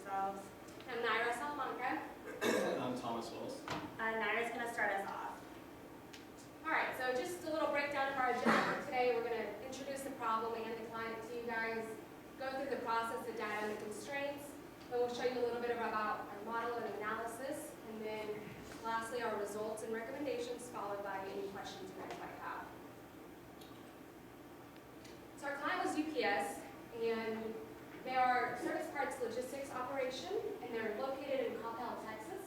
yourselves. I'm Nayra Salamanca. I'm Thomas Wills. Nayra's going to start us off. All right, so just a little breakdown of our agenda for today. We're going to introduce the problem and the client to you guys, go through the process, the data, and the constraints. Then we'll show you a little bit about our model and analysis, and then lastly our results and recommendations, followed by any questions you guys might have. So our client was UPS, and they are a service parts logistics operation, and they're located in Coppell, Texas.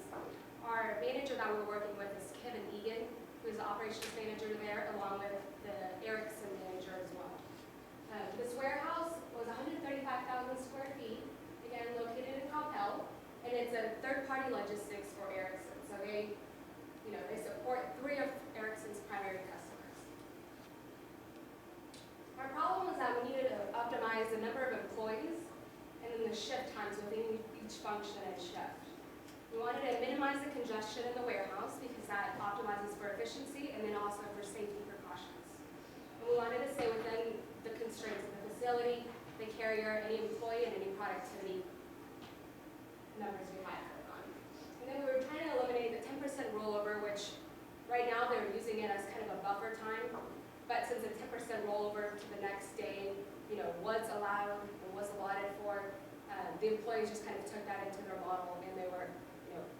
Our manager that we're working with is Kevin Egan, who's the operations manager there, along with the Erickson manager as well. This warehouse was 135,000 square feet, again located in Coppell, and it's a third-party logistics for Erickson. So they support 3 of Erickson's primary customers. Our problem was that we needed to optimize the number of employees and then the shift times within each function and shift. We wanted to minimize the congestion in the warehouse because that optimizes for efficiency and then also for safety precautions. And we wanted to stay within the constraints of the facility, the carrier, any employee, and any productivity numbers we had going on. And then we were trying to eliminate the 10% rollover, which right now they're using it as kind of a buffer time. But since the 10% rollover to the next day, was allowed and was allotted for, the employees just kind of took that into their model, and they were,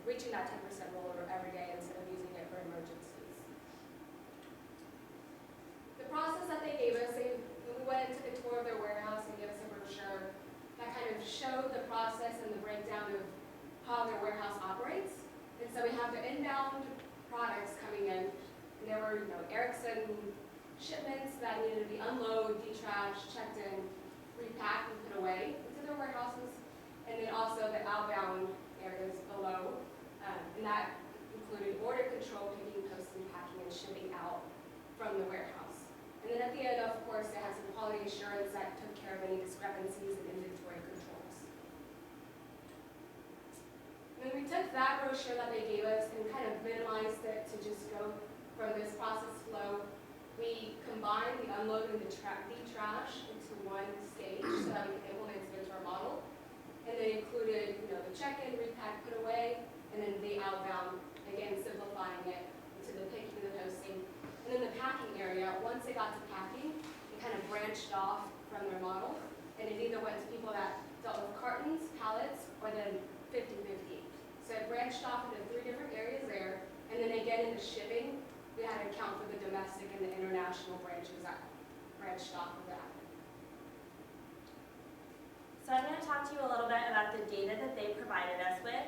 reaching that 10% rollover every day instead of using it for emergencies. The process that they gave us, when we went into the tour of their warehouse and gave us a brochure that kind of showed the process and the breakdown of how their warehouse operates. And so we have the inbound products coming in, and there were, Erickson shipments that needed to be unloaded, detrashed, checked in, repacked, and put away into their warehouses, and then also the outbound areas below, and that included order control, picking, posting, packing, and shipping out from the warehouse. And then at the end, of course, they had some quality assurance that took care of any discrepancies in inventory controls. And then we took that brochure that they gave us and kind of minimized it to just go from this process flow. We combined the unload and the detrash into one stage so that we could implement it into our model. And they included, the check-in, repack, put away, and then the outbound, again, simplifying it into the picking and the posting. And then the packing area, once they got to packing, it kind of branched off from their model. And it either went to people that dealt with cartons, pallets, or then 50-50. So it branched off into 3 different areas there. And then again, in the shipping, we had to account for the domestic and the international branches that branched off of that. So I'm going to talk to you a little bit about the data that they provided us with.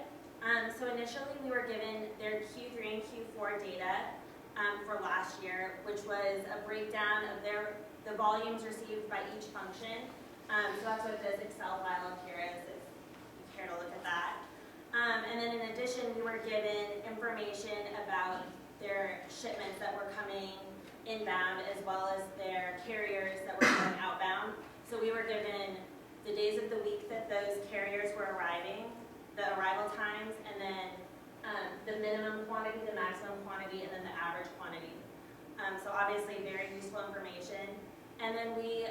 So initially we were given their Q3 and Q4 data for last year, which was a breakdown of the volumes received by each function. So that's what this Excel file up here is, if you care to look at that. And then in addition, we were given information about their shipments that were coming inbound as well as their carriers that were going outbound. So we were given the days of the week that those carriers were arriving, the arrival times, and then the minimum quantity, the maximum quantity, and then the average quantity. So obviously very useful information. And then we,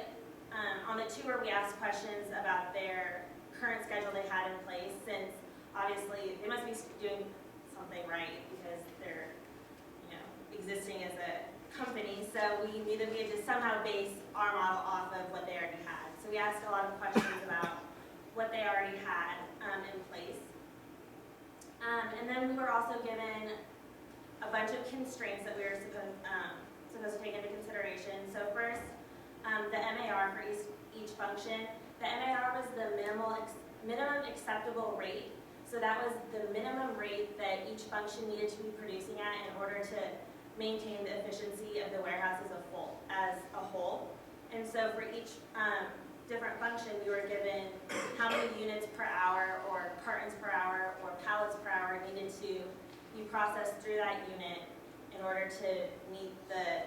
on the tour, we asked questions about their current schedule they had in place, since obviously they must be doing something right because they're existing as a company, so we knew that we had to somehow base our model off of what they already had. So we asked a lot of questions about what they already had in place. And then we were also given a bunch of constraints that we were supposed to take into consideration. So first, the MAR for each function. The MAR was the minimum acceptable rate. So that was the minimum rate that each function needed to be producing at in order to maintain the efficiency of the warehouse as a whole. And so for each different function, we were given how many units per hour or cartons per hour or pallets per hour needed to be processed through that unit in order to meet the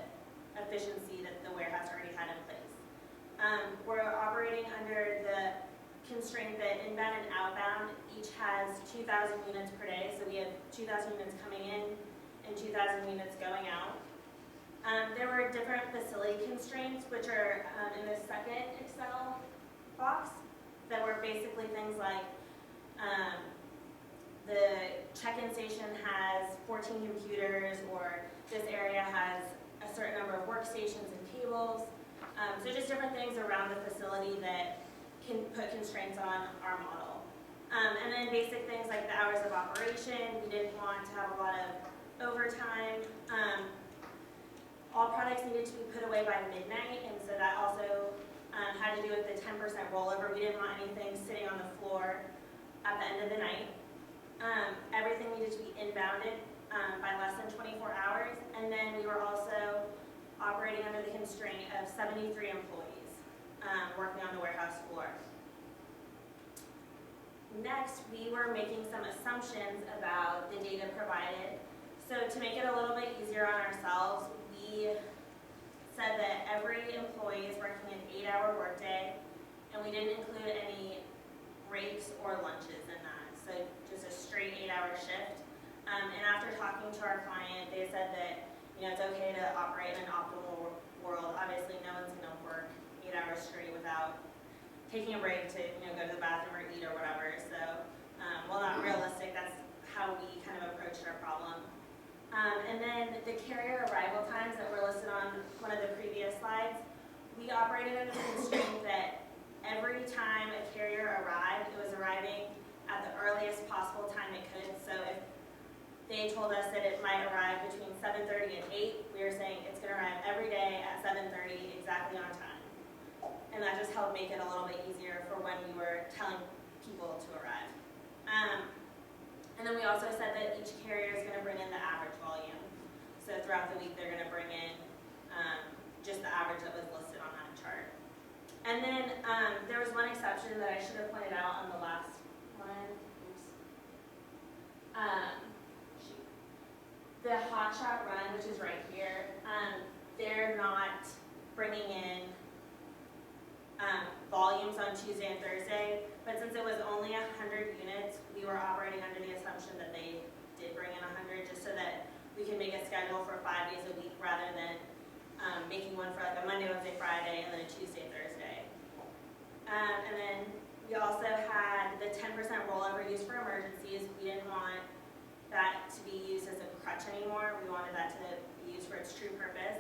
efficiency that the warehouse already had in place. We're operating under the constraint that inbound and outbound each has 2,000 units per day, so we have 2,000 units coming in and 2,000 units going out. There were different facility constraints, which are in the second Excel box, that were basically things like The check-in station has 14 computers, or this area has a certain number of workstations and tables. So just different things around the facility that can put constraints on our model. And then basic things like the hours of operation. We didn't want to have a lot of overtime. All products needed to be put away by midnight, and so that also had to do with the 10% rollover. We didn't want anything sitting on the floor at the end of the night. Everything needed to be inbounded by less than 24 hours, and then we were also operating under the constraint of 73 employees working on the warehouse floor. Next, we were making some assumptions about the data provided. So to make it a little bit easier on ourselves, we said that every employee is working an 8-hour workday, and we didn't include any breaks or lunches in that. So just a straight 8-hour shift. And after talking to our client, they said that it's okay to operate in an optimal world. Obviously, no one's going to work 8 hours straight without taking a break to go to the bathroom or eat or whatever. So while not realistic, that's how we kind of approached our problem. And then the carrier arrival times that were listed on one of the previous slides, we operated under the constraint that every time a carrier arrived, it was arriving at the earliest possible time it could. So if they told us that it might arrive between 7:30 and 8, we were saying it's going to arrive every day at 7:30 exactly on time. And that just helped make it a little bit easier for when we were telling people to arrive. And then we also said that each carrier is going to bring in the average volume. So throughout the week, they're going to bring in just the average that was listed on that chart. And then there was one exception that I should have pointed out on the last one. Oops. The hotshot run, which is right here, they're not bringing in volumes on Tuesday and Thursday, but since it was only 100 units, we were operating under the assumption that they did bring in 100, just so that we can make a schedule for 5 days a week rather than making one for like a Monday, Wednesday, Friday, and then a Tuesday, Thursday. And then we also had the 10% rollover used for emergencies. We didn't want that to be used as a crutch anymore. We wanted that to be used for its true purpose.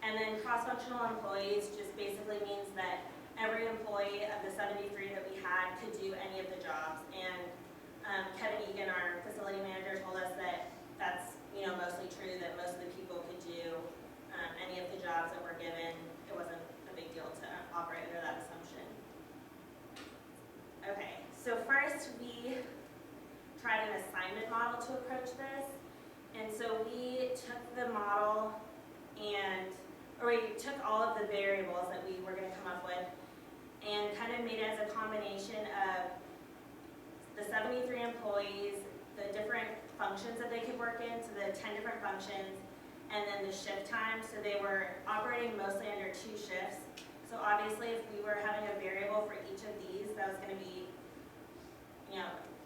And then cross-functional employees just basically means that every employee of the 73 that we had could do any of the jobs. And Kevin Egan, our facility manager, told us that that's mostly true, that most of the people could do any of the jobs that were given. It wasn't a big deal to operate under that assumption. Okay, so first we tried an assignment model to approach this. And so we took the model we took all of the variables that we were going to come up with and kind of made it as a combination of the 73 employees, the different functions that they could work in, so the 10 different functions, and then the shift time. So they were operating mostly under 2 shifts. So obviously if we were having a variable for each of these, that was going to be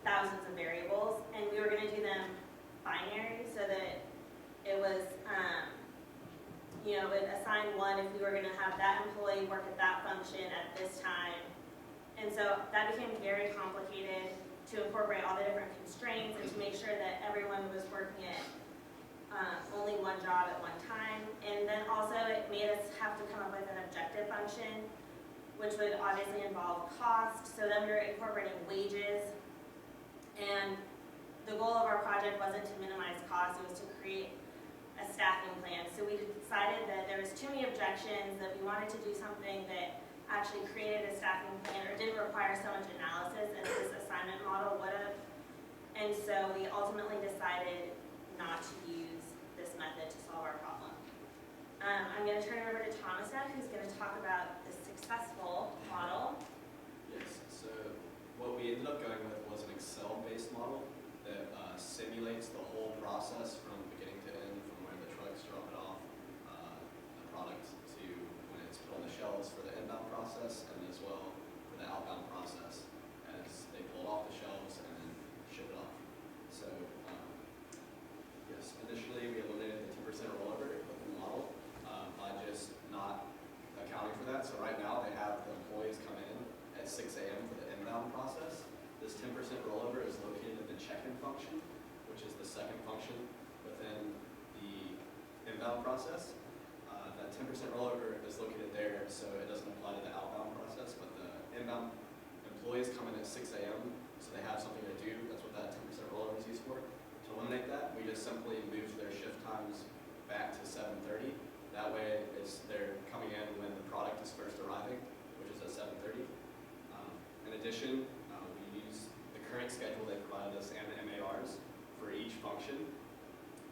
thousands of variables, and we were going to do them binary so that it was would assign one if we were going to have that employee work at that function at this time. And so that became very complicated to incorporate all the different constraints and to make sure that everyone was working at only one job at one time. And then also it made us have to come up with an objective function, which would obviously involve cost. So then we were incorporating wages. And the goal of our project wasn't to minimize costs, it was to create a staffing plan. So we decided that there was too many objections, that we wanted to do something that actually created a staffing plan or didn't require so much analysis as this assignment model would have. And so we ultimately decided not to use this method to solve our problem. I'm going to turn it over to Thomas now, who's going to talk about the successful model. Yes, so what we ended up going with was an Excel-based model that simulates the whole process from beginning to end, from where the trucks drop it off, the product, to when it's put on the shelves for the inbound process, and as well for the outbound process as they pull it off the shelves and then ship it off. So yes, initially we eliminated the 2% rollover with the model by just not accounting for that. So right now they have the employees come in at 6 a.m. for the inbound process. This 10% rollover inbound process. That 10% rollover is located there, so it doesn't apply to the outbound process, but the inbound employees come in at 6 a.m., so they have something to do. That's what that 10% rollover is used for. To eliminate that, we just simply move their shift times back to 7:30. That way, they're coming in when the product is first arriving, which is at 7:30. In addition, we use the current schedule they provided us and the MARs for each function,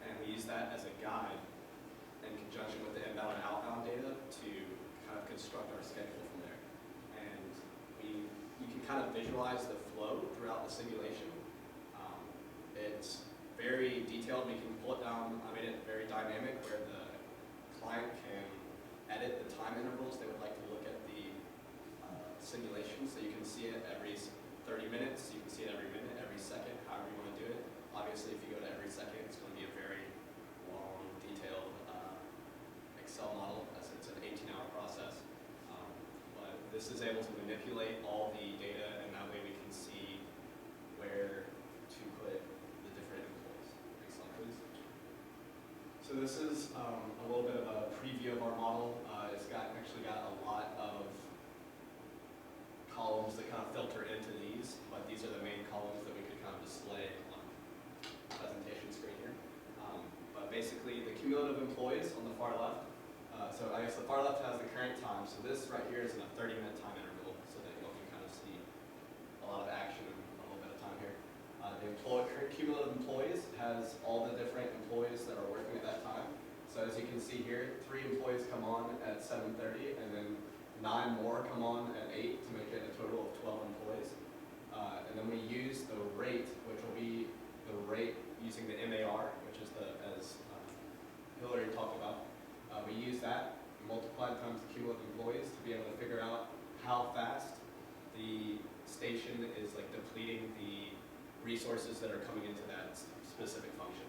and we use that as a guide in conjunction with the inbound and outbound data to kind of construct our schedule from there. And you can kind of visualize the flow throughout the simulation. It's very detailed. We can pull it down. I made it very dynamic where the client can edit the time intervals they would like to look at the simulation. So you can see it every 30 minutes. You can see it every minute, every second, however you want to do it. Obviously, if you go to every second, it's going to be a very long, detailed Excel model, as it's an 18-hour process. But this is able to manipulate all the data, and that way we can see where to put the different employees. Next slide, please. So this is a little bit of a preview of our model. It's actually got a lot of columns that kind of filter into these, but these are the main columns that we could kind of display on the presentation screen here. But basically, the cumulative employees on the far left. So I guess the far left has the current time. So this right here is in a 30-minute time interval, so that you can kind of see a lot of action in a little bit of time here. The cumulative employees has all the different employees that are working at that time. So as you can see here, 3 employees come on at 7:30, and then 9 more come on at 8 to make it a total of 12 employees. And then we use the rate, which will be the rate using the MAR, which is as Hilary talked about. We use that multiplied times the cumulative employees to be able to figure out how fast the station is depleting the resources that are coming into that specific function.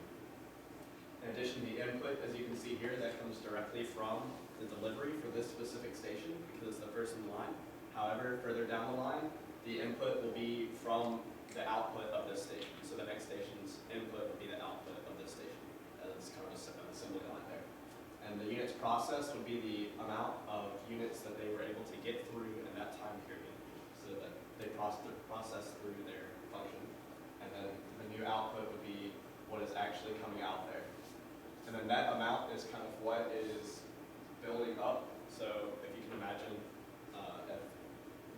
In addition, the input, as you can see here, that comes directly from the delivery for this specific station because it's the first in line. However, further down the line, the input will be from the output of this station. So the next station's input will be the output of this station. As kind of an assembly line there. And the units processed would be the amount of units that they were able to get through in that time period, so that they process through their function. And then the new output would be what is actually coming out there. And then that amount is kind of what is building up. So if you can imagine, if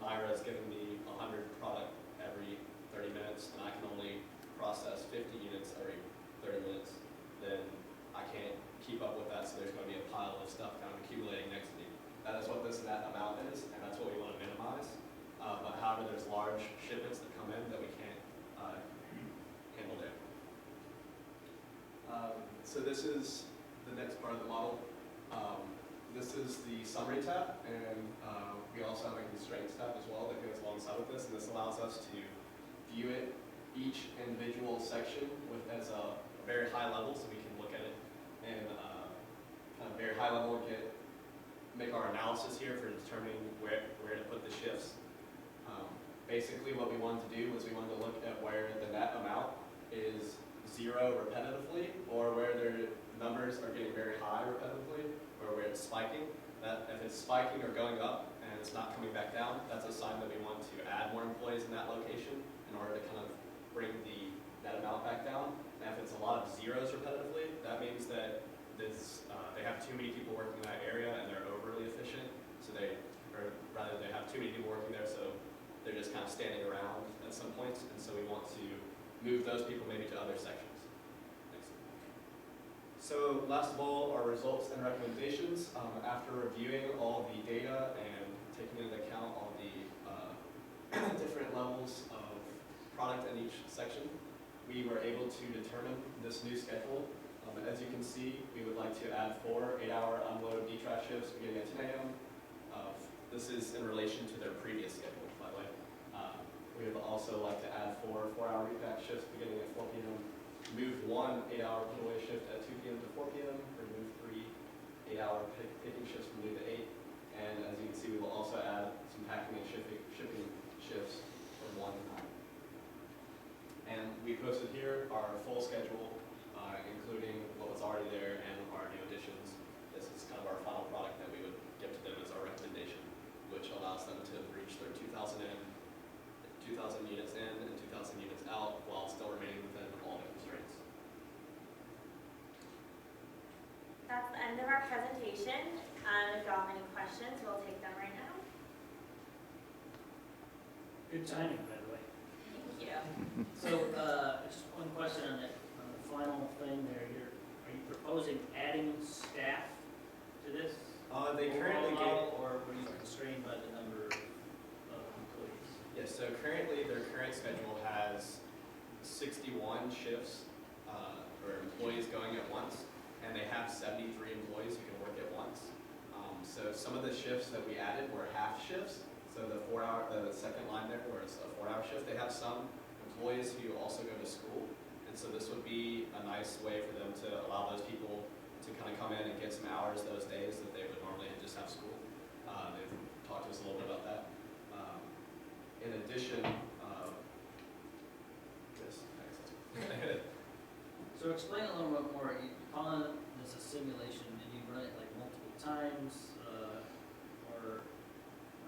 Nayra is giving me 100 product every 30 minutes, and I can only process 50 units every 30 minutes, then I can't keep up with that, so there's going to be a pile of stuff kind of accumulating next to me. That is what this net amount is, and that's what we want to minimize. But however, there's large shipments that come in that we can't handle there. So this is the next part of the model. This is the summary tab, and we also have a constraints tab as well that goes alongside with this, and this allows us to view it, each individual section as a very high level, so we can look at it and kind of very high level make our analysis here for determining where to put the shifts. Basically what we wanted to do was we wanted to look at where the net amount is 0 repetitively, or where their numbers are getting very high repetitively, or where it's spiking. That if it's spiking or going up and it's not coming back down, that's a sign that we want to add more employees in that location in order to kind of bring the net amount back down. And if it's a lot of zeros repetitively, that means that they have too many people working in that area and they're overly efficient. So they have too many people working there, so they're just kind of standing around at some points. And so we want to move those people maybe to other sections. Thanks. So last of all, our results and recommendations. After reviewing all the data and taking into account all the different levels of product in each section, we were able to determine this new schedule. As you can see, we would like to add 4 8-hour unload detrash shifts beginning at 10 a.m. This is in relation to their previous schedule, by the way. We would also like to add 4 4-hour repack shifts beginning at 4 p.m. Move 1 8-hour put away shift at 2 p.m. to 4 p.m. Remove 3 8-hour picking shifts from noon to 8. And as you can see, we will also add some packing and shipping shifts from 1 to 9. And we posted here our full schedule, including what was already there and our new additions units in and 2,000 units out while still remaining within all the constraints. That's the end of our presentation. If y'all have any questions, we'll take them right now. Good timing, by the way. Thank you. So, just one question on that, on the final thing there, are you proposing adding staff to this? They currently model, or were you constrained by the number of employees? Yes, so currently their current schedule has 61 shifts or employees going at once, and they have 73 employees who can work at once. So some of the shifts that we added were half shifts. So the second line there where it's a 4-hour shift, they have some employees who also go to school. And so this would be a nice way for them to allow those people to kind of come in and get some hours those days that they would normally just have school. They've talked to us a little bit about that. In addition, So explain a little bit more, you call this a simulation, and you run it like multiple times, or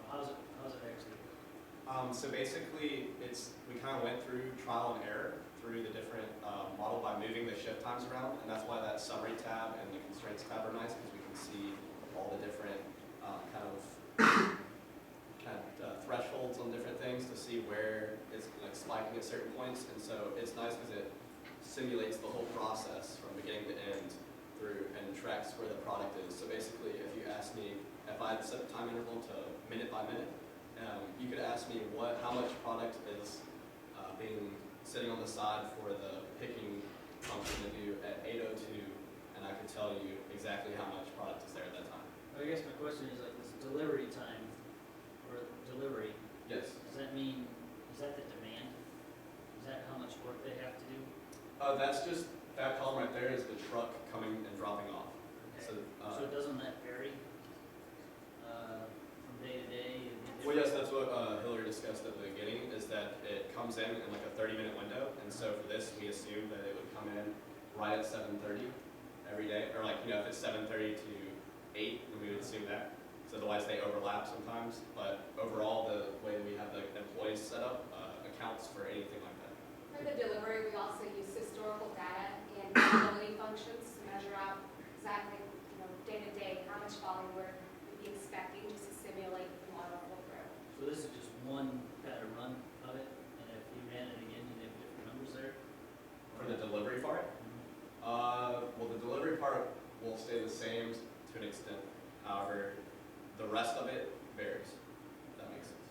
how's it actually work? So basically, we kind of went through trial and error through the different model by moving the shift times around, and that's why that summary tab and the constraints tab are nice, because we can see all the different thresholds on different things to see where it's like spiking at certain points, and so it's nice because it simulates the whole process from beginning to end through and tracks where the product is. So basically, if you ask me, if I had set the time interval to minute by minute, you could ask me how much product is being sitting on the side for the picking function to do at 8:02, and I could tell you exactly how much product is there at that time. I guess my question is like this delivery time, or delivery, Yes. does that mean, is that the demand? Is that how much work they have to do? That's just, that column right there is the truck coming and dropping off. Okay. So, So doesn't that vary from day to day? well, yes, that's what Hilary discussed at the beginning, is that it comes in like a 30-minute window, and so for this, we assumed that it would come in right at 7:30 every day, or like, if it's 7:30 to 8, then we would assume that. So otherwise, they overlap sometimes, but overall, the way we have the employees set up accounts for anything like that. For the delivery, we also use historical data and visibility functions to measure out exactly, day to day, how much volume we're be expecting, just to simulate the model full through. So this is just one kind of run of it, and if you ran it again, you'd have different numbers there? For the delivery part, well, the delivery part will stay the same to an extent. However, the rest of it varies. If that makes sense.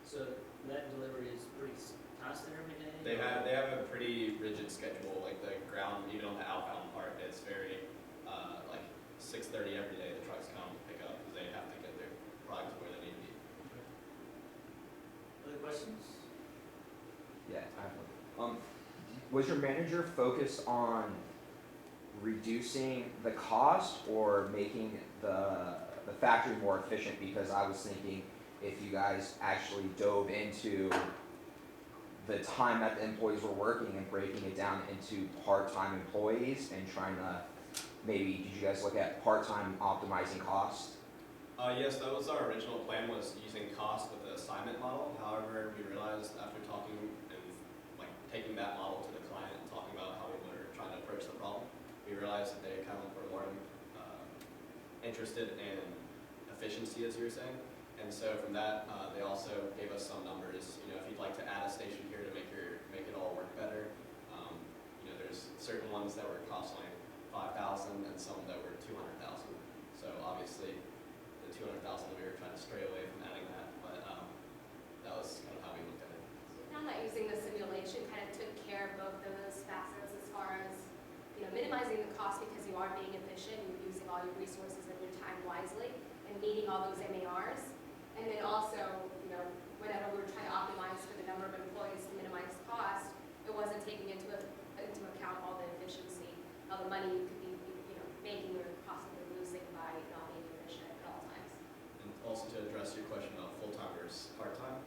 So that delivery is pretty constant every day? They have a pretty rigid schedule. Like the ground, even on the outbound part, it's very like 6:30 every day. The trucks come pick up because they have to get their products where they need to be. Other questions? Yeah, I have one. Was your manager focused on reducing the cost or making the factory more efficient? Because I was thinking if you guys actually dove into the time that the employees were working and breaking it down into part-time employees and trying to maybe, did you guys look at part-time optimizing costs? Yes, that was our original plan, was using cost with the assignment model. However, we realized after talking and like taking that model to the client and talking about how we were trying to approach the problem, we realized that they kind of were more interested in efficiency, as you were saying. And so from that, they also gave us some numbers. If you'd like to add a station here to make it all work better, there's certain ones that were costing $5,000 and some that were $200,000. So obviously, the $200,000 we were trying to stray away from adding that, but that was kind of how we looked at it. Found that using the simulation kind of took care of both of those facets as far as minimizing the cost because you are being efficient, you're using all your resources and your time wisely, and meeting all those MARs. And then also, whenever we were trying to optimize for the number of employees to minimize cost, it wasn't taking into account all the efficiency, all the money you could be, making or possibly losing by not being efficient at all times. And also to address your question about full-time versus part-time,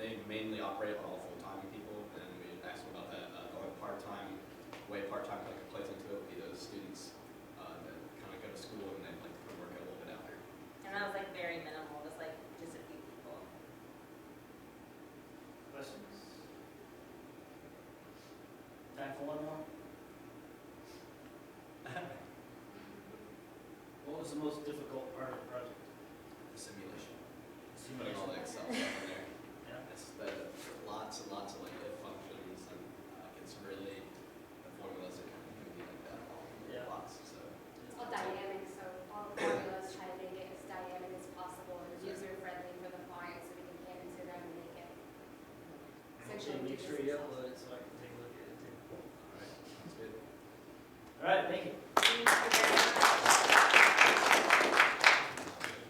they mainly operate on all full-time people, and we asked them about that. The only part-time kind of plays into it would be those students that kind of go to school and then like to come work a little bit after. And that was like very minimal, it was like just a few people. was the most difficult part of the project? The simulation, The putting all the Excel stuff in there. Yeah. It's lots and lots of like if functions and it's really, the formulas are kind of goofy like that, Yeah. lots, so. It's all dynamic, so all the formulas try to make it as dynamic as possible and user-friendly for the client, so we can hand it to them and they can essentially do Make this sure you themselves. upload it so I can take a look at it too. All right, sounds good. All right, thank you.